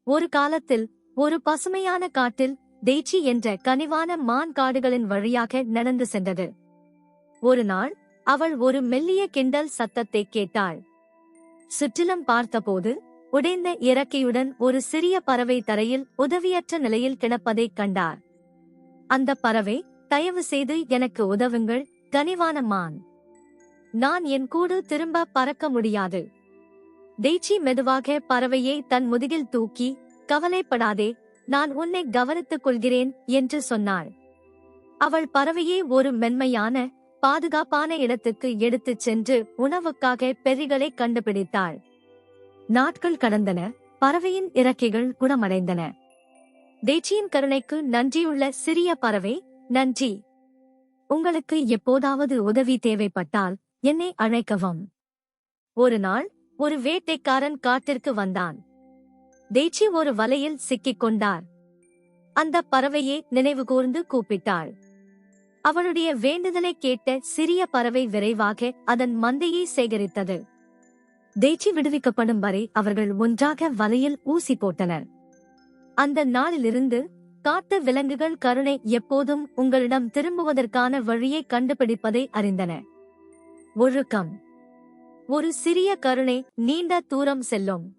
ஒரு காலத்தில் ஒரு பசுமையான காட்டில் டெய்ச்சி என்ற கனிவான மான் காடுகளின் வழியாக நடந்து சென்றது. ஒரு நாள் அவள் ஒரு மெல்லிய கிண்டல் சத்தத்தை கேட்டாள். சுற்றிலும் பார்த்தபோது உடைந்த இறக்கையுடன் ஒரு சிறிய பறவை தரையில் உதவியற்ற நிலையில் கிடப்பதைக் கண்டார். அந்த பறவை, தயவு செய்து எனக்கு உதவுங்கள் கனிவான மான். நான் என் கூடு திரும்ப பறக்க முடியாது. டெய்ச்சி மெதுவாக பறவையை தன் முதுகில் தூக்கி, கவலைப்படாதே, நான் உன்னை கவனித்துக் கொள்கிறேன் என்று சொன்னாள். அவள் பறவையை ஒரு மென்மையான, பாதுகாப்பான இடத்துக்கு எடுத்துச் சென்று உணவுக்காக பெரிகளை கண்டுபிடித்தாள். நாட்கள் கடந்தன, பறவையின் இறக்கைகள் குணமடைந்தன. டெய்ச்சியின் கருணைக்கு நன்றியுள்ள சிறிய பறவை, நன்றி. உங்களுக்கு எப்போதாவது உதவி தேவைப்பட்டால் என்னை அழைக்கவும். ஒரு நாள் ஒரு வேட்டைக்காரன் காட்டிற்கு வந்தான். டெய்ச்சி ஒரு வலையில் சிக்கிக் கொண்டார். அந்த பறவையை நினைவுகூர்ந்து கூப்பிட்டாள். அவளுடைய வேண்டுதலை கேட்ட சிறிய பறவை விரைவாக அதன் மந்தையை சேகரித்தது. டெய்ச்சி விடுவிக்கப்படும் வரை அவர்கள் ஒன்றாக வலையில் ஊசி போட்டனர். அந்த நாளிலிருந்து காட்டு விலங்குகள் கருணை எப்போதும் உங்களிடம் திரும்புவதற்கான வழியை கண்டுபிடிப்பதை அறிந்தன. ஒழுக்கம். ஒரு சிறிய கருணை நீண்ட தூரம் செல்லும்.